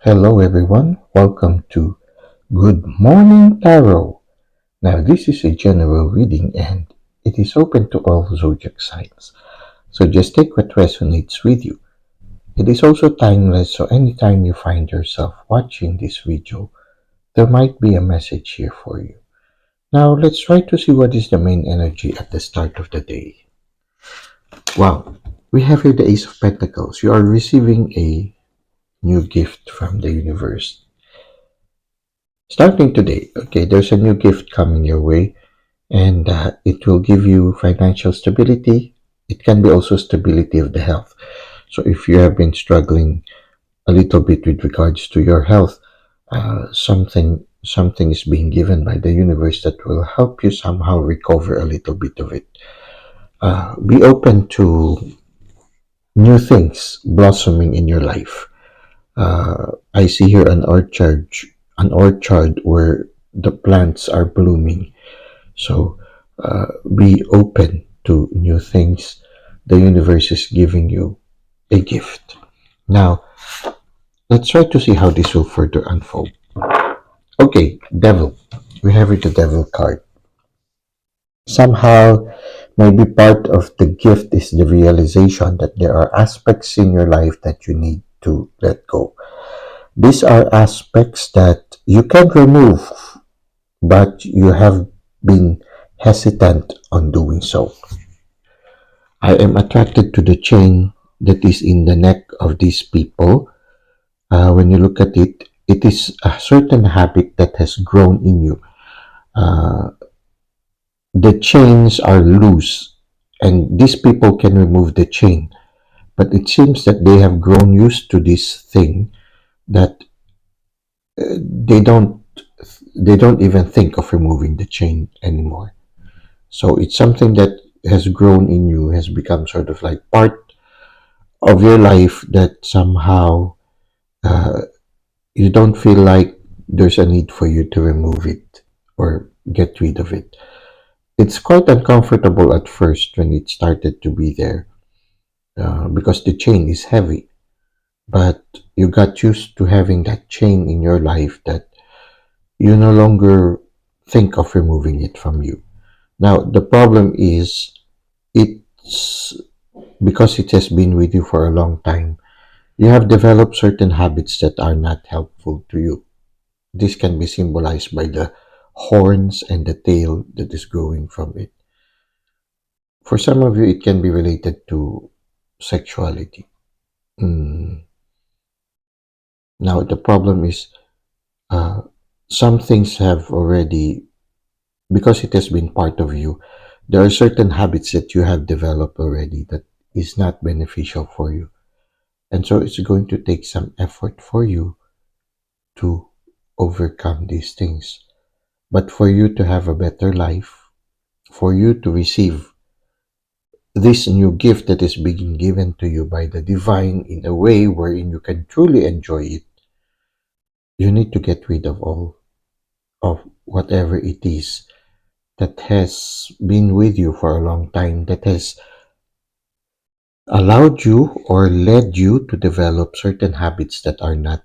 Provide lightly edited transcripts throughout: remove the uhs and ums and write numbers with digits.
Hello everyone, welcome to Good Morning Tarot. Now this is a general reading and it is open to all zodiac signs. So just take what resonates with you. It is also timeless, so anytime you find yourself watching this video, there might be a message here for you. Now let's try to see what is the main energy at the start of the day. Wow, we have here the Ace of Pentacles. You are receiving a new gift from the universe. Starting today, okay, there's a new gift coming your way, and it will give you financial stability. It can be also stability of the health. So if you have been struggling a little bit with regards to your health, something is being given by the universe that will help you somehow recover a little bit of it. Be open to new things blossoming in your life. I see here an orchard where the plants are blooming. So be open to new things. The universe is giving you a gift. Now, let's try to see how this will further unfold. Okay, Devil. We have it, the Devil card. Somehow, maybe part of the gift is the realization that there are aspects in your life that you need to let go. These are aspects that you can remove, but you have been hesitant on doing so. I am attracted to the chain that is in the neck of these people. When you look at it, it is a certain habit that has grown in you. Uh, the chains are loose, and these people can remove the chain, but it seems that they have grown used to this thing that they don't they don't even think of removing the chain anymore. So it's something that has grown in you, has become sort of like part of your life that somehow uh, you don't feel like there's a need for you to remove it or get rid of it. It's quite uncomfortable at first when it started to be there because the chain is heavy, but you got used to having that chain in your life that you no longer think of removing it from you. Now, the problem is it's because it has been with you for a long time. You have developed certain habits that are not helpful to you. This can be symbolized by the horns and the tail that is growing from it. For some of you, it can be related to sexuality. Mm. Now, the problem is uh, some things have already, because it has been part of you, there are certain habits that you have developed already that is not beneficial for you. And so it's going to take some effort for you to overcome these things. But for you to have a better life, for you to receive this new gift that is being given to you by the divine in a way wherein you can truly enjoy it, you need to get rid of all of whatever it is that has been with you for a long time, that has allowed you or led you to develop certain habits that are not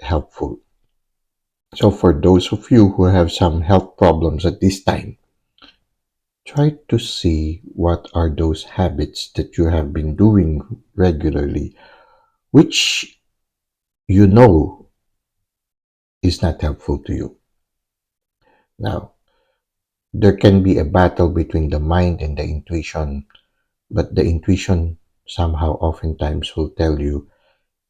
helpful. So for those of you who have some health problems at this time, try to see what are those habits that you have been doing regularly, which you know is not helpful to you. Now, there can be a battle between the mind and the intuition, but the intuition somehow oftentimes will tell you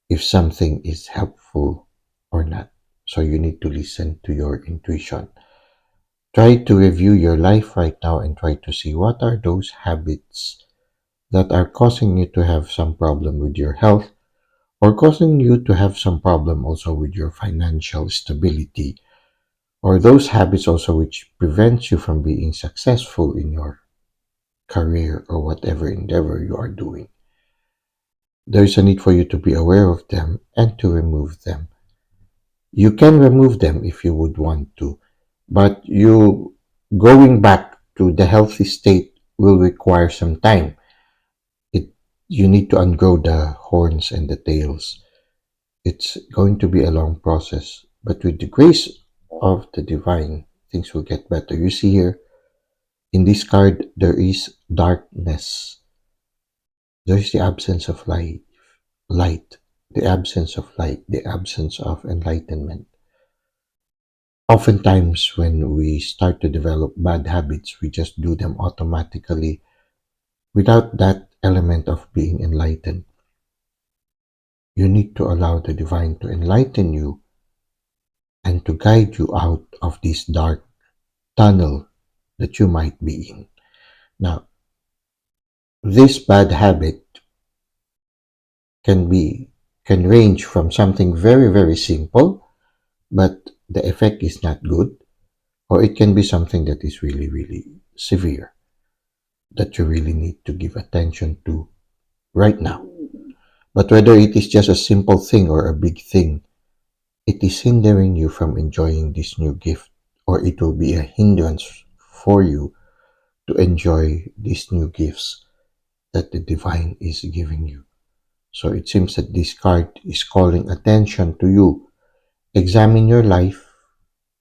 if something is helpful or not. So you need to listen to your intuition. Try to review your life right now and try to see what are those habits that are causing you to have some problem with your health or causing you to have some problem also with your financial stability, or those habits also which prevents you from being successful in your career or whatever endeavor you are doing. There is a need for you to be aware of them and to remove them. You can remove them if you would want to, but you going back to the healthy state will require some time. You need to ungrow the horns and the tails. It's going to be a long process, but with the grace of the divine, things will get better. You see here, in this card, there is darkness. There is the absence of light, the absence of light, the absence of enlightenment. Oftentimes, when we start to develop bad habits, we just do them automatically without that element of being enlightened. You need to allow the divine to enlighten you and to guide you out of this dark tunnel that you might be in. Now, this bad habit can range from something very, very simple, but the effect is not good, or it can be something that is really, really severe that you really need to give attention to right now. But whether it is just a simple thing or a big thing, it is hindering you from enjoying this new gift, or it will be a hindrance for you to enjoy these new gifts that the divine is giving you. So it seems that this card is calling attention to you. Examine your life.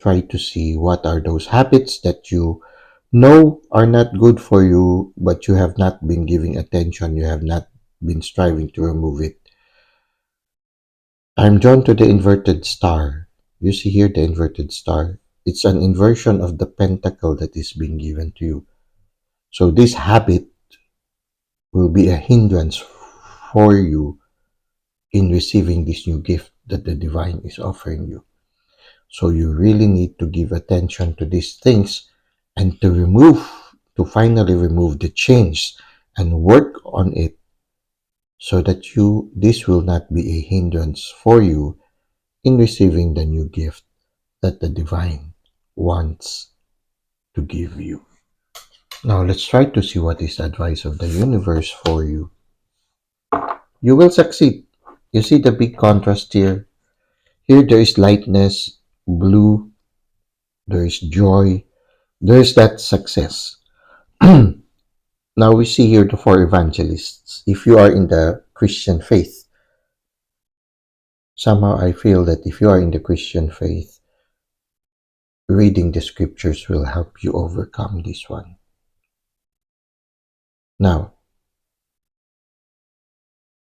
Try to see what are those habits that you know are not good for you, but you have not been giving attention. You have not been striving to remove it. I'm drawn to the inverted star. You see here the inverted star. It's an inversion of the pentacle that is being given to you. So this habit will be a hindrance for you in receiving this new gift that the divine is offering you. So you really need to give attention to these things and to finally remove the change and work on it so that this will not be a hindrance for you in receiving the new gift that the divine wants to give you. Now let's try to see what is the advice of the universe for you. You will succeed. You see the big contrast here. Here there is lightness, blue, there is joy, there is that success. Now we see here the four evangelists. If you are in the Christian faith, somehow I feel that if you are in the Christian faith, reading the scriptures will help you overcome this one. Now,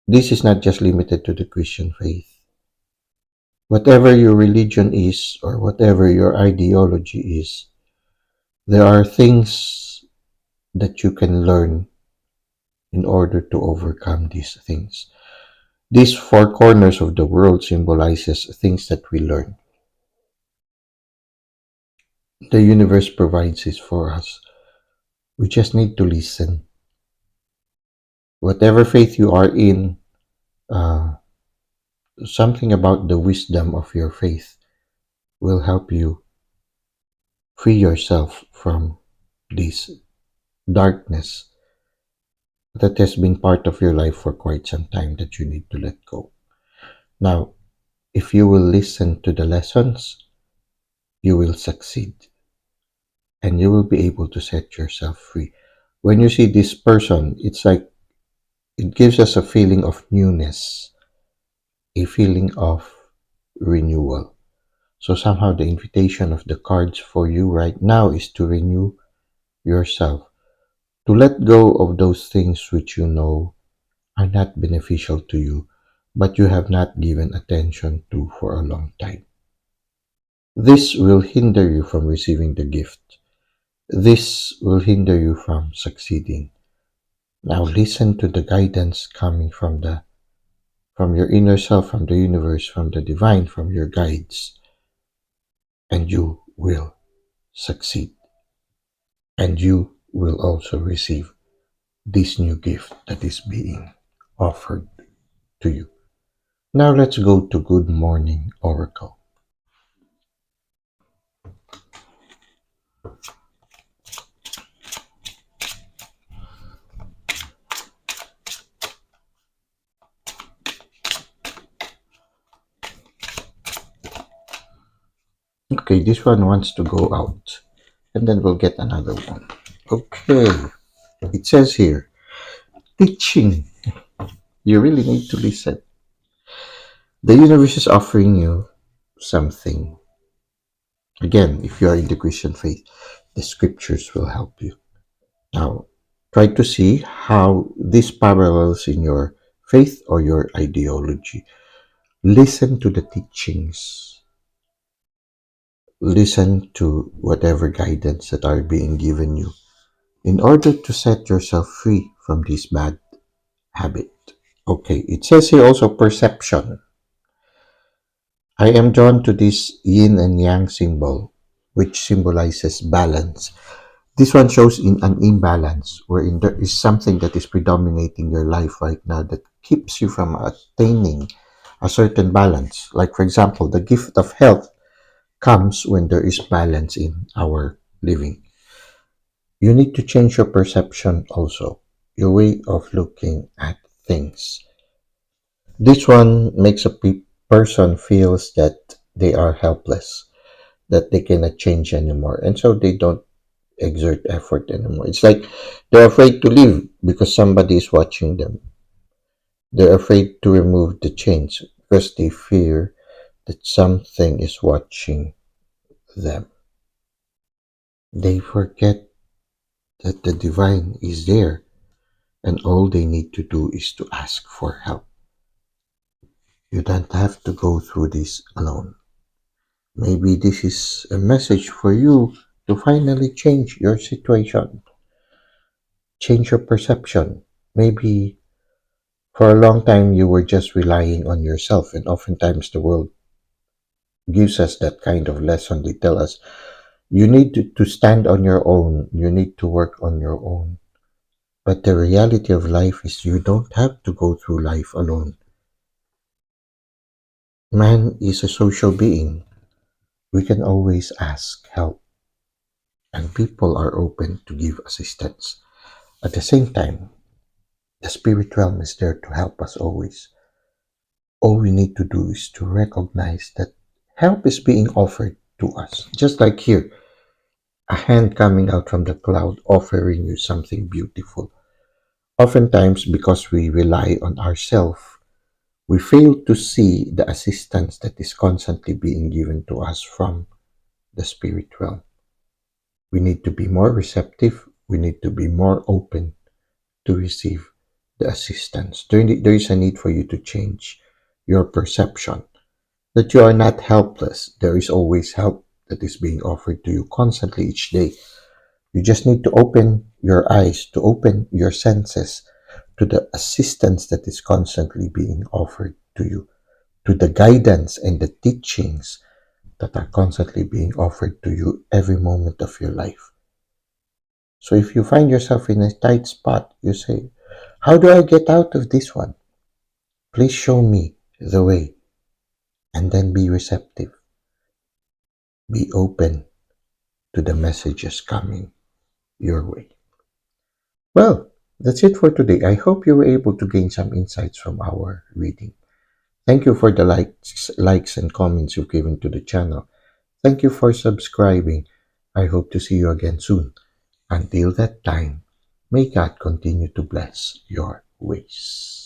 this is not just limited to the Christian faith. Whatever your religion is or whatever your ideology is, there are things that you can learn in order to overcome these things. These four corners of the world symbolizes things that we learn. The universe provides this for us. We just need to listen. Whatever faith you are in, something about the wisdom of your faith will help you free yourself from this darkness that has been part of your life for quite some time that you need to let go. Now, if you will listen to the lessons, you will succeed and you will be able to set yourself free. When you see this person, it's like it gives us a feeling of newness, a feeling of renewal. So somehow the invitation of the cards for you right now is to renew yourself, to let go of those things which you know are not beneficial to you, but you have not given attention to for a long time. This will hinder you from receiving the gift. This will hinder you from succeeding. Now listen to the guidance coming from your inner self, from the universe, from the divine, from your guides, and you will succeed. And you will also receive this new gift that is being offered to you. Now let's go to Good Morning Oracle. Okay, this one wants to go out. And then we'll get another one. Okay, it says here, teaching. You really need to listen. The universe is offering you something. Again, if you are in the Christian faith, the scriptures will help you. Now, try to see how this parallels in your faith or your ideology. Listen to the teachings. Listen to whatever guidance that are being given you in order to set yourself free from this bad habit. Okay, it says here also perception. I am drawn to this yin and yang symbol, which symbolizes balance. This one shows in an imbalance, wherein there is something that is predominating your life right now that keeps you from attaining a certain balance. Like, for example, the gift of health comes when there is balance in our living. You need to change your perception also, your way of looking at things. This one makes a person feels that they are helpless, that they cannot change anymore, and so they don't exert effort anymore. It's like they're afraid to leave because somebody is watching them. They're afraid to remove the chains because they fear that something is watching them. They forget that the divine is there and all they need to do is to ask for help. You don't have to go through this alone. Maybe this is a message for you to finally change your situation, change your perception. Maybe for a long time you were just relying on yourself, and oftentimes the world gives us that kind of lesson. They tell us you need to stand on your own, you need to work on your own. But the reality of life is you don't have to go through life alone. Man is a social being. We can always ask help, and people are open to give assistance. At the same time, the spirit realm is there to help us always. All we need to do is to recognize that help is being offered to us. Just like here, a hand coming out from the cloud offering you something beautiful. Oftentimes, because we rely on ourselves, we fail to see the assistance that is constantly being given to us from the spirit realm. We need to be more receptive. We need to be more open to receive the assistance. There is a need for you to change your perception that you are not helpless. There is always help that is being offered to you constantly each day. You just need to open your eyes, to open your senses to the assistance that is constantly being offered to you, to the guidance and the teachings that are constantly being offered to you every moment of your life. So if you find yourself in a tight spot, you say, how do I get out of this one? Please show me the way. And then be receptive. Be open to the messages coming your way. Well, that's it for today. I hope you were able to gain some insights from our reading. Thank you for the likes and comments you've given to the channel. Thank you for subscribing. I hope to see you again soon. Until that time, may God continue to bless your ways.